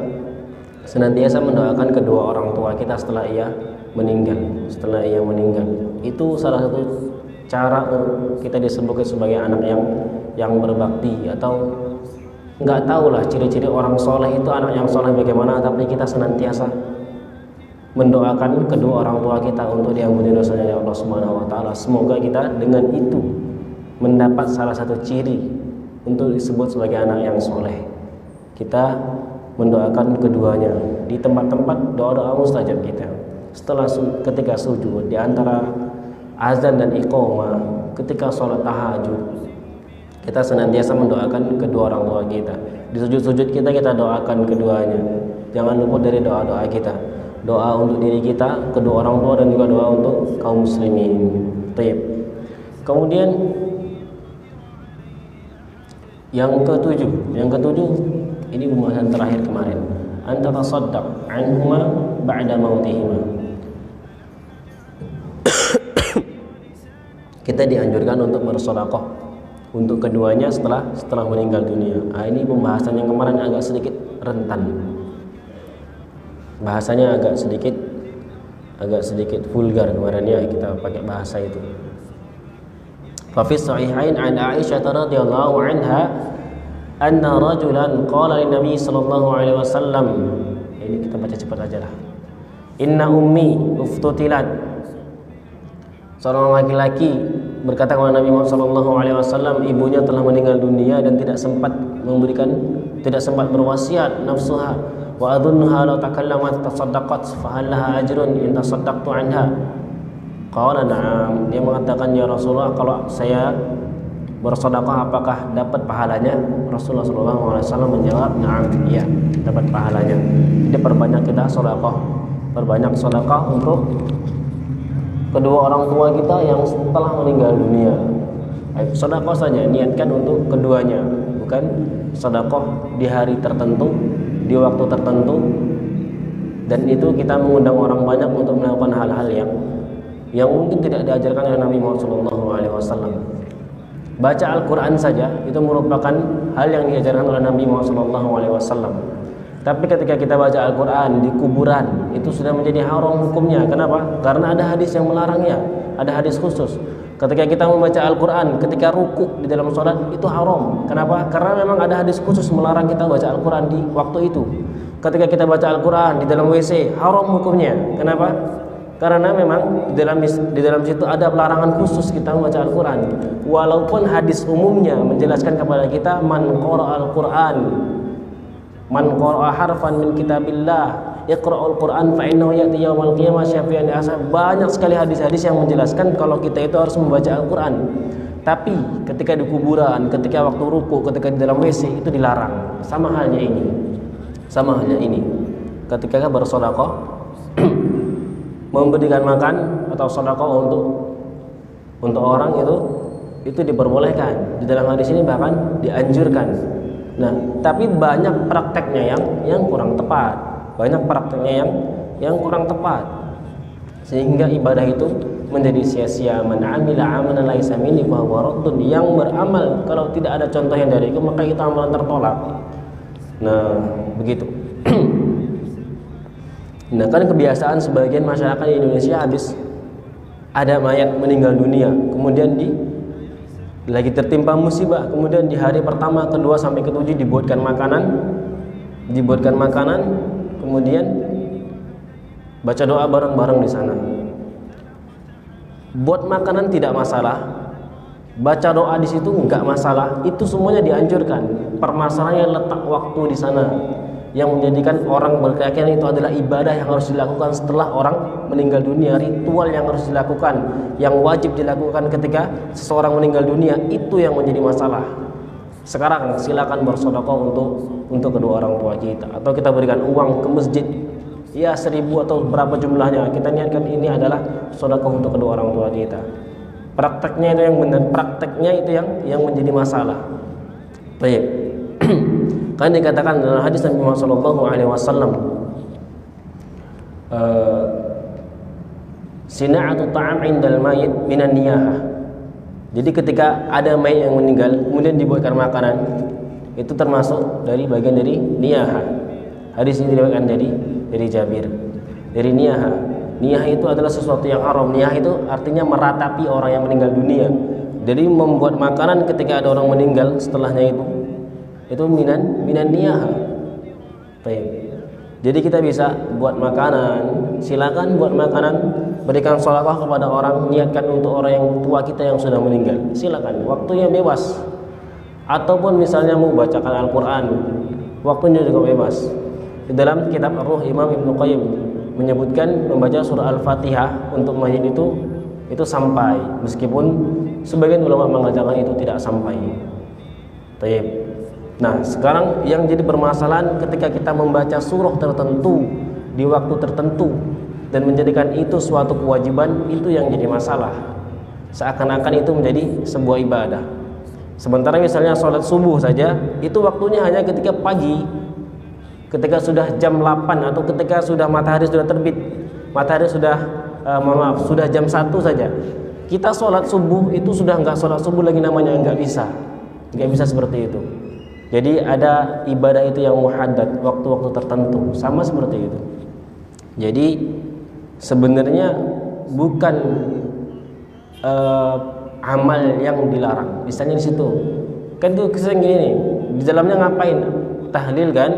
senantiasa mendoakan kedua orang tua kita setelah ia meninggal. Itu salah satu cara kita disebut sebagai anak yang berbakti, atau nggak tahulah ciri-ciri orang soleh itu anak yang soleh bagaimana, tapi kita senantiasa mendoakan kedua orang tua kita untuk diampuni dosanya oleh Allah Subhanahu wa taala. Semoga kita dengan itu mendapat salah satu ciri untuk disebut sebagai anak yang soleh. Kita mendoakan keduanya di tempat-tempat doa-doa mustajab kita. Setelah ketika sujud, di antara azan dan iqamah, ketika sholat tahajud, kita senantiasa mendoakan kedua orang tua kita. Di sujud-sujud kita doakan keduanya. Jangan luput dari doa-doa kita. Doa untuk diri kita, kedua orang tua, dan juga doa untuk kaum muslimin. Baik. Kemudian yang ketujuh ini pembahasan terakhir kemarin. Anta tasaddaq anhuma ba'da mautihima. Kita dianjurkan untuk bersedekah untuk keduanya setelah meninggal dunia. Ini pembahasan yang kemarin agak sedikit rentan. Bahasanya agak sedikit vulgar kemarin ya, kita pakai bahasa itu. Fa fi sahihain an Aisyah radhiyallahu anha anna rajulan qala lin nabi sallallahu alaihi wasallam. Ini kita baca cepat aja lah. Inna ummi uftutilat. Seorang laki-laki berkata kepada Nabi Muhammad sallallahu alaihi wasallam, ibunya telah meninggal dunia dan tidak sempat berwasiat nafsuha, wa adunnuha law takallamat tasaddaqat fa hal laha ajrun in tasaddaqtu anha. Qala na'am. Dia mengatakan, ya Rasulullah, kalau saya bersedekah apakah dapat pahalanya? Rasulullah sallallahu alaihi wasallam menjawab, na'am, iya, dapat pahalanya. Jadi perbanyak kita sedekah, untuk kedua orang tua kita yang telah meninggal dunia. Sedekah saja, niatkan untuk keduanya, bukan sedekah di hari tertentu, di waktu tertentu, dan itu kita mengundang orang banyak untuk melakukan hal-hal yang mungkin tidak diajarkan oleh Nabi Muhammad SAW. Baca Al-Quran saja itu merupakan hal yang diajarkan oleh Nabi Muhammad SAW. Tapi ketika kita baca Al-Quran di kuburan, itu sudah menjadi haram hukumnya. Kenapa? Karena ada hadis yang melarangnya, ada hadis khusus. Ketika kita membaca Al-Quran, ketika ruku di dalam sholat, itu haram. Kenapa? Karena memang ada hadis khusus melarang kita baca Al-Quran di waktu itu. Ketika kita baca Al-Quran di dalam WC, haram hukumnya. Kenapa? Karena memang di dalam situ ada pelarangan khusus kita membaca Al-Quran. Walaupun hadis umumnya menjelaskan kepada kita, man qara'a Al-Quran, man qara'a harfan min kitabillah, iqra'ul Quran fa innahu ya'ti yaumal qiyamah syafi'an li ashab. Banyak sekali hadis-hadis yang menjelaskan kalau kita itu harus membaca Al-Quran. Tapi ketika di kuburan, ketika waktu ruku, ketika di dalam WC, itu dilarang. Sama halnya ini. Ketika bersedekah, memberikan makan atau sedekah untuk orang itu diperbolehkan. Di dalam hadis ini bahkan dianjurkan. Nah, tapi banyak prakteknya yang kurang tepat. Sehingga ibadah itu menjadi sia-sia. Man 'amila 'amalan laisa minni fa huwa raddun. Yang beramal kalau tidak ada contoh yang dariku, maka itu amalan tertolak. Nah, begitu. Nah, kan kebiasaan sebagian masyarakat di Indonesia, habis ada mayat meninggal dunia, kemudian lagi tertimpa musibah, kemudian di hari pertama, kedua sampai ketujuh dibuatkan makanan, kemudian baca doa bareng-bareng di sana. Buat makanan tidak masalah, baca doa di situ enggak masalah, itu semuanya dianjurkan. Permasalahannya letak waktu di sana. yang menjadikan orang berkeyakinan itu adalah ibadah yang harus dilakukan setelah orang meninggal dunia, ritual yang harus dilakukan, yang wajib dilakukan ketika seseorang meninggal dunia, itu yang menjadi masalah. Sekarang silakan bersedekah untuk kedua orang tua kita, atau kita berikan uang ke masjid, ya 1000 atau berapa jumlahnya, kita niatkan ini adalah sedekah untuk kedua orang tua kita. Prakteknya itu yang benar, prakteknya itu yang menjadi masalah. Baik. Kan dikatakan dalam hadis Nabi Muhammad sallallahu alaihi wasallam, sina'atu ta'am 'indal mayit minan niyahah. Jadi ketika ada mayit yang meninggal kemudian dibuatkan makanan, itu termasuk dari bagian dari niyahah. Hadis ini diriwayatkan dari Jabir. Dari niyahah. Niyah itu adalah sesuatu yang haram. Niyah itu artinya meratapi orang yang meninggal dunia. Jadi membuat makanan ketika ada orang meninggal setelahnya itu minan niyah. Baik. Jadi kita bisa buat makanan, silakan buat makanan, berikan sedekah kepada orang, niatkan untuk orang yang tua kita yang sudah meninggal. Silakan, waktunya bebas. Ataupun misalnya mau bacakan Al-Qur'an, waktunya juga bebas. Di dalam kitab Ar-Ruh Imam Ibnu Qayyim menyebutkan membaca surah Al-Fatihah untuk mayit itu sampai, meskipun sebagian ulama mengatakan itu tidak sampai. Baik. Nah, sekarang yang jadi permasalahan ketika kita membaca surah tertentu di waktu tertentu dan menjadikan itu suatu kewajiban, itu yang jadi masalah. Seakan-akan itu menjadi sebuah ibadah. Sementara misalnya sholat subuh saja, itu waktunya hanya ketika pagi, ketika sudah jam 8 atau ketika sudah matahari sudah terbit, matahari sudah sudah jam 1 saja. Kita sholat subuh itu sudah nggak sholat subuh lagi namanya, nggak bisa seperti itu. Jadi ada ibadah itu yang muhaddad, waktu-waktu tertentu, sama seperti itu. Jadi sebenarnya bukan amal yang dilarang. Misalnya di situ kan itu kesering gini, di dalamnya ngapain? Tahlil kan,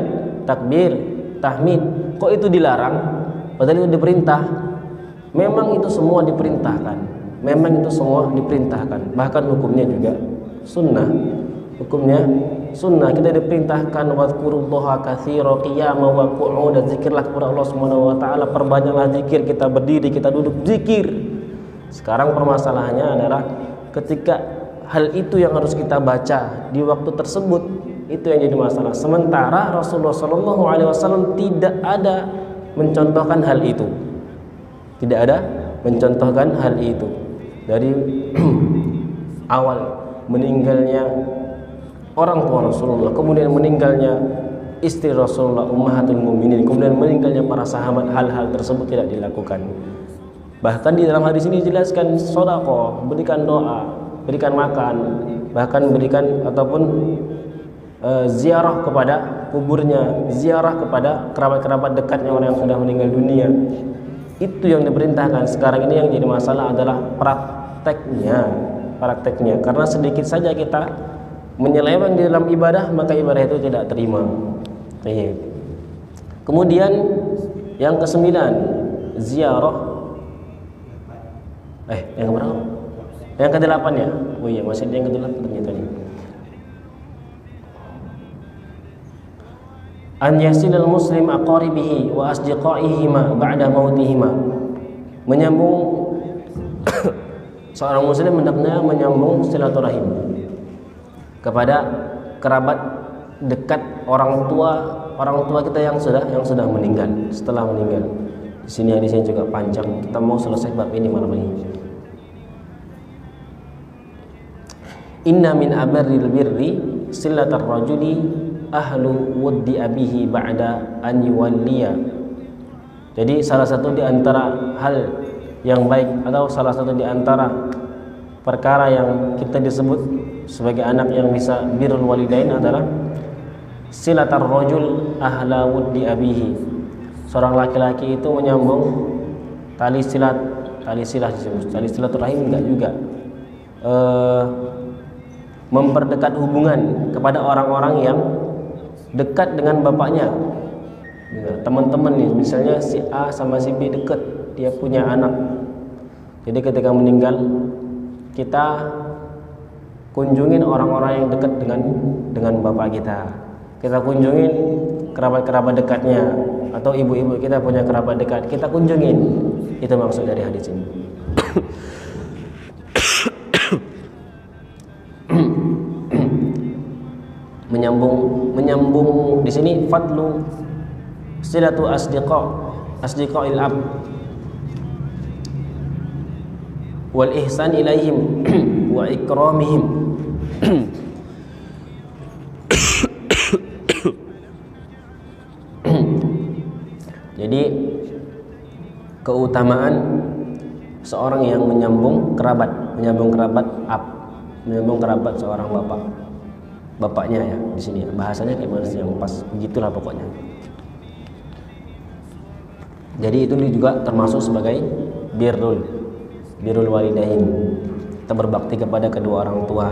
takbir, tahmid. Kok itu dilarang? Padahal itu diperintah. Memang itu semua diperintahkan. Bahkan hukumnya juga sunnah. Hukumnya sunnah. Kita diperintahkan wadhkurullaha katsira qiyaman wa qu'udan, zikirlah kepada Allah Subhanahu wa taala, perbanyaklah zikir, kita berdiri, kita duduk, zikir. Sekarang permasalahannya adalah ketika hal itu yang harus kita baca di waktu tersebut, itu yang jadi masalah. Sementara Rasulullah sallallahu alaihi wasallam tidak ada mencontohkan hal itu. Tidak ada mencontohkan hal itu. Dari awal meninggalnya orang tua Rasulullah, kemudian meninggalnya istri Rasulullah Ummahatul Mukminin, kemudian meninggalnya para sahabat, hal-hal tersebut tidak dilakukan. Bahkan di dalam hadis ini dijelaskan sedekah, berikan doa, berikan makan, bahkan berikan ataupun ziarah kepada kuburnya, ziarah kepada kerabat-kerabat dekatnya orang yang sudah meninggal dunia. Itu yang diperintahkan. Sekarang ini yang jadi masalah adalah prakteknya. Karena sedikit saja kita menyeleweng di dalam ibadah, maka ibadah itu tidak terima. Kemudian yang ke-9, ziarah. Yang keberapa? Yang ke-8 ya? Oh iya, masih yang ke-8 ternyata nih. An yasilal muslim aqaribihi wa asdiqaihima ba'da mautihima. Menyambung seorang muslim hendaknya menyambung silaturahim kepada kerabat dekat orang tua kita yang sudah meninggal, setelah meninggal. Di sini hadisnya juga panjang. Kita mau selesai bab ini malam ini. Inna min abarril birri silatar rajuli ahlu wuddi abihi ba'da an yuwalliya. Jadi salah satu di antara hal yang baik atau salah satu di antara perkara yang kita disebut sebagai anak yang bisa birrul walidain adalah silatar rajul ahla wuddi abihi. Seorang laki-laki itu menyambung tali silaturahim enggak juga. Memperdekat hubungan kepada orang-orang yang dekat dengan bapaknya. Teman-teman nih, misalnya si A sama si B dekat, dia punya anak. Jadi ketika meninggal, kita kunjungin orang-orang yang dekat dengan bapak kita. Kita kunjungin kerabat-kerabat dekatnya, atau ibu-ibu kita punya kerabat dekat, kita kunjungin. Itu maksud dari hadis ini. menyambung di sini fadlu silatu asdiqail ab wal ihsan ilaihim wa ikramihim. Jadi keutamaan seorang yang menyambung kerabat seorang bapaknya ya, di sini bahasanya kayak mana sih yang pas, begitulah pokoknya. Jadi itu juga termasuk sebagai birrul walidain, kita berbakti kepada kedua orang tua.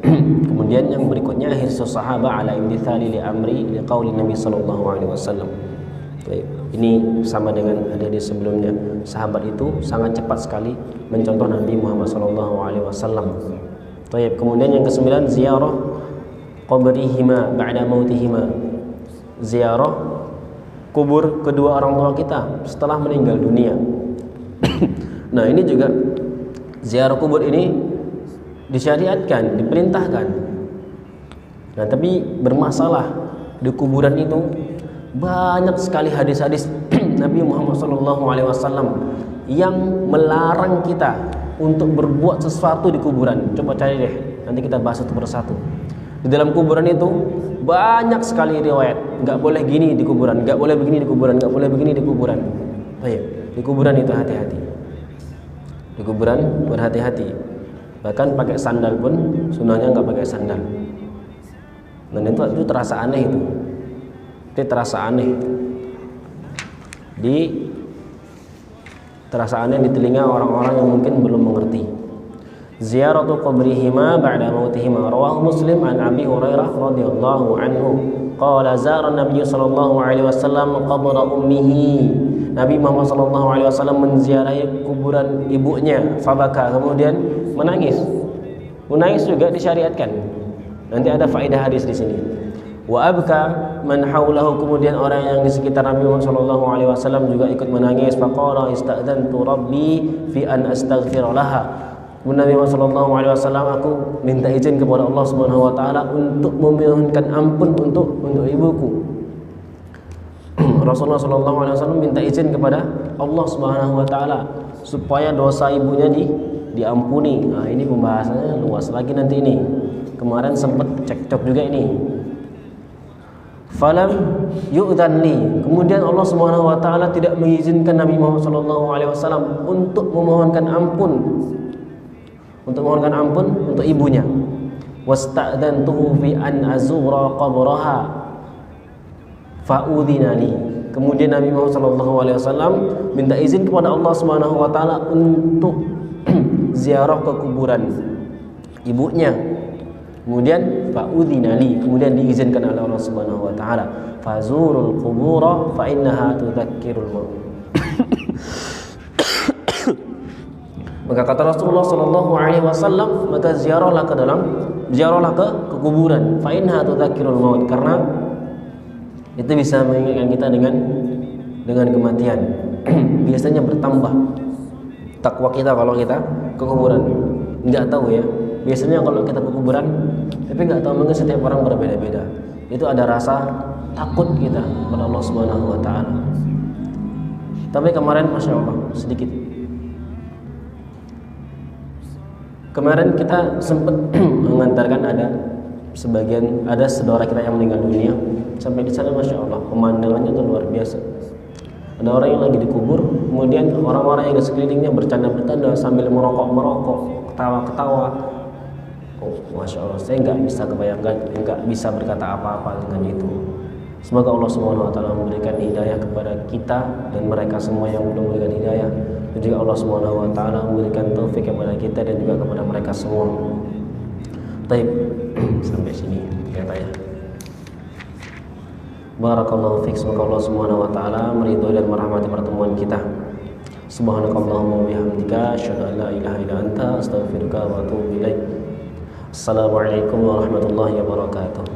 Kemudian yang berikutnya hirsus sahabah ala imtithali li amri li qauli Nabi sallallahu alaihi wasallam. Ini sama dengan hadis sebelumnya. Sahabat itu sangat cepat sekali mencontoh Nabi Muhammad sallallahu alaihi wasallam. Kemudian yang ke-9 ziarah qabrihima ba'da mautihima. Ziarah kubur kedua orang tua kita setelah meninggal dunia. Nah, ini juga ziarah kubur ini disyariatkan, diperintahkan. Nah, tapi bermasalah di kuburan itu banyak sekali hadis-hadis Nabi Muhammad SAW yang melarang kita untuk berbuat sesuatu di kuburan. Coba cari deh, nanti kita bahas satu persatu. Di dalam kuburan itu banyak sekali riwayat, nggak boleh gini di kuburan, nggak boleh begini di kuburan, nggak boleh begini di kuburan. Di kuburan itu hati-hati. Di kuburan berhati-hati. Bahkan pakai sandal pun sunahnya nggak pakai sandal. Dan itu terasa aneh itu. Itu terasa aneh. Terasa aneh di telinga orang-orang yang mungkin belum mengerti. Ziyaratu qabrihima ba'da mautihima. Rawahu Muslim an Abi Hurairah radhiyallahu anhu qala zara Nabi sallallahu alaihi wasallam qabra ummihi. Nabi Muhammad sallallahu alaihi wasallam menziarahi kuburan ibunya, fabaka, kemudian menangis. Menangis juga disyariatkan. Nanti ada faedah hadis di sini. Wa abka man haulahu, kemudian orang yang di sekitar Nabi Muhammad sallallahu alaihi wasallam juga ikut menangis. Faqala istadzantu rabbi fi an astaghfir laha. Nabi Muhammad sallallahu alaihi wasallam, aku minta izin kepada Allah Subhanahu wa taala untuk memohonkan ampun untuk ibuku. Rasulullah sallallahu alaihi wasallam minta izin kepada Allah Subhanahu wa taala supaya dosa ibunya diampuni. Nah, ini pembahasannya luas lagi nanti ini. Kemarin sempat cekcok juga ini. Falam yu'dhan li. Kemudian Allah Subhanahu wa taala tidak mengizinkan Nabi Muhammad sallallahu alaihi wasallam untuk memohonkan ampun untuk ibunya. Wasta'dhantuhu fi an azura qabraha fa'udhina li. Kemudian Nabi Muhammad sallallahu alaihi wasallam minta izin kepada Allah Subhanahu wa taala untuk ziarah ke kuburan ibunya. Kemudian fa'udhina li, kemudian diizinkan oleh Allah Subhanahu wa taala. Fazurul qubura fa innaha tudzakkirul maut. Maka kata Rasulullah sallallahu alaihi wasallam, maka ziarahlah ke kuburan, fa innaha tudzakkirul maut, karena itu bisa mengingatkan kita dengan kematian. Biasanya bertambah takwa kita kalau kita ke kuburan. Enggak tahu ya. Biasanya kalau kita ke kuburan, tapi nggak tahu, mungkin setiap orang berbeda-beda. Itu ada rasa takut kita kepada Allah Subhanahu wa taala. Tapi kemarin Masya Allah sedikit. Kemarin kita sempat mengantarkan ada saudara kita yang meninggal dunia. Sampai di sana Masya Allah pemandangannya itu luar biasa. Ada orang yang lagi dikubur, kemudian orang-orang yang di sekelilingnya bercanda-bercanda sambil merokok, ketawa-ketawa. Masya Allah, saya nggak bisa kebayangkan, nggak bisa berkata apa-apa dengan itu. Semoga Allah Subhanahu wa taala memberikan hidayah kepada kita dan mereka semua yang belum memberikan hidayah. Dan juga Allah Subhanahu wa taala memberikan taufik kepada kita dan juga kepada mereka semua. Baik, sampai sini katanya. Barakallahu fiik. Semoga Allah Subhanahu wa taala meridhai dan merahmati pertemuan kita. Subhanakallahumma wa bihamdika asyhadu an la ilaha illa anta astaghfiruka wa atubu ilaik. Assalamualaikum warahmatullahi wabarakatuh.